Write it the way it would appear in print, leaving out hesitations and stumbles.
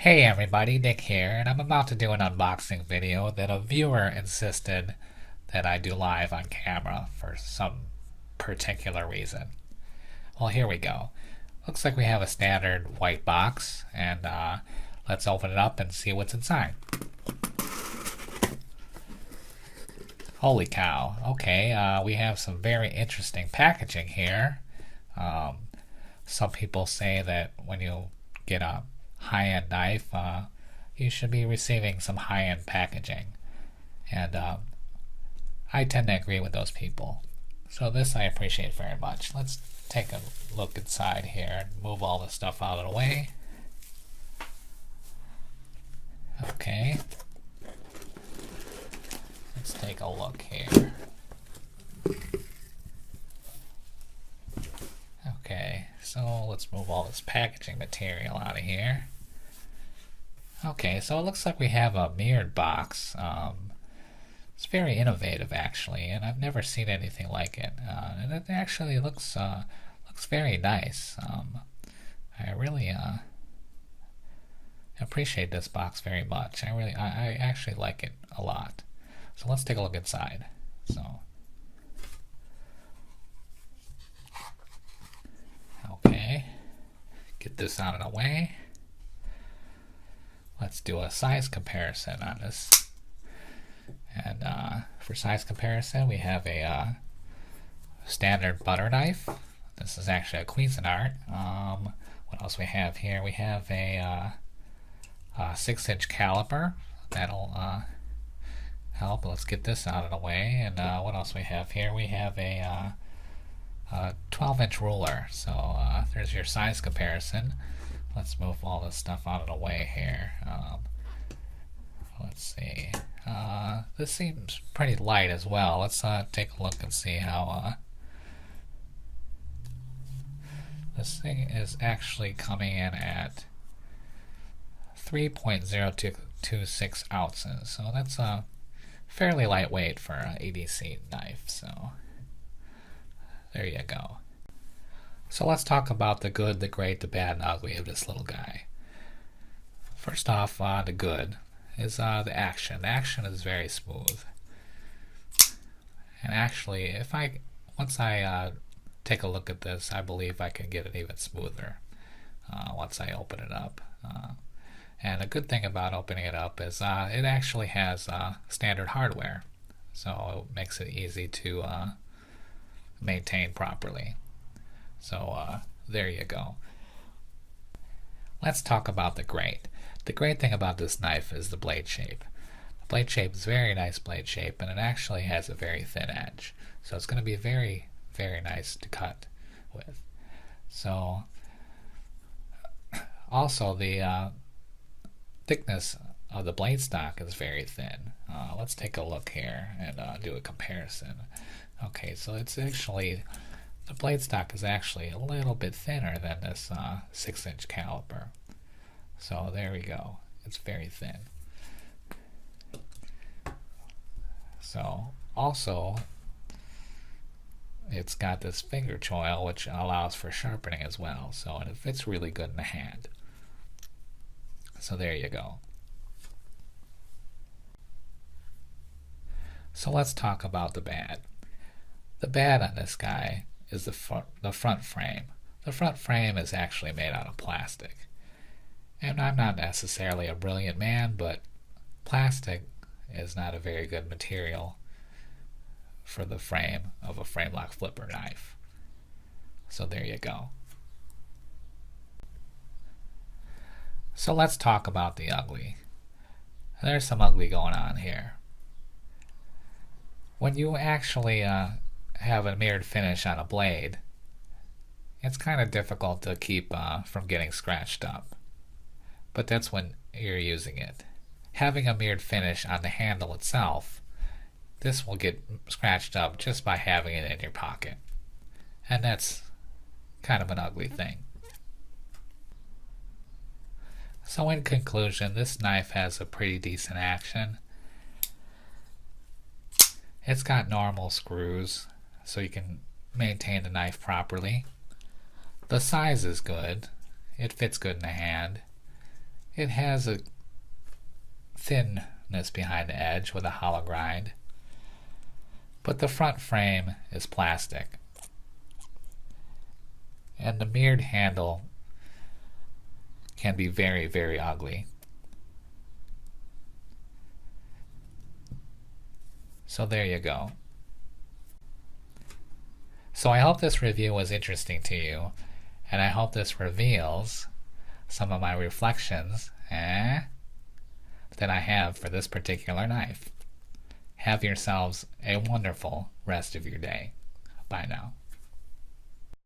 Hey everybody, Nick here, and I'm about to do an unboxing video that a viewer insisted that I do live on camera for some particular reason. Well, here we go. Looks like we have a standard white box, and let's open it up and see what's inside. Holy cow. Okay, we have some very interesting packaging here. Some people say that when you get a high-end knife, you should be receiving some high-end packaging. And I tend to agree with those people. So this I appreciate very much. Let's take a look inside here and move all this stuff out of the way. Okay. Let's take a look here. Okay, so let's move all this packaging material out of here. Okay, so it looks like we have a mirrored box. It's very innovative, actually, and I've never seen anything like it. And it actually looks very nice. I really appreciate this box very much. I actually like it a lot. So let's take a look inside. Okay, get this out of the way. Let's do a size comparison on this. And for size comparison, we have a standard butter knife. This is actually a Cuisinart. What else we have here? We have a 6-inch caliper. That'll help. Let's get this out of the way. And what else we have here? We have a 12-inch ruler. So there's your size comparison. Let's move all this stuff out of the way here. Let's see. This seems pretty light as well. Let's take a look and see how this thing is actually coming in at 3.026 ounces. So that's fairly lightweight for an EDC knife. So there you go. So let's talk about the good, the great, the bad, and ugly of this little guy. First off, the good is the action. The action is very smooth. And actually, once I take a look at this, I believe I can get it even smoother once I open it up. And a good thing about opening it up is it actually has standard hardware, so it makes it easy to maintain properly. So there you go. Let's talk about the great. The great thing about this knife is the blade shape. The blade shape is very nice blade shape, and it actually has a very thin edge. So it's going to be very, very nice to cut with. So also the thickness of the blade stock is very thin. Let's take a look here and do a comparison. Okay, so it's actually, the blade stock is actually a little bit thinner than this 6-inch caliper. So there we go. It's very thin. So also, it's got this finger choil which allows for sharpening as well. So and it fits really good in the hand. So there you go. So let's talk about the bad. The bad on this guy is the front frame. The front frame is actually made out of plastic. And I'm not necessarily a brilliant man, but plastic is not a very good material for the frame of a frame lock flipper knife. So there you go. So let's talk about the ugly. There's some ugly going on here. When you actually have a mirrored finish on a blade, it's kind of difficult to keep from getting scratched up. But that's when you're using it. Having a mirrored finish on the handle itself, this will get scratched up just by having it in your pocket. And that's kind of an ugly thing. So in conclusion, this knife has a pretty decent action. It's got normal screws, so you can maintain the knife properly. The size is good. It fits good in the hand. It has a thinness behind the edge with a hollow grind, but the front frame is plastic. And the mirrored handle can be very, very ugly. So there you go. So I hope this review was interesting to you, and I hope this reveals some of my reflections that I have for this particular knife. Have yourselves a wonderful rest of your day. Bye now.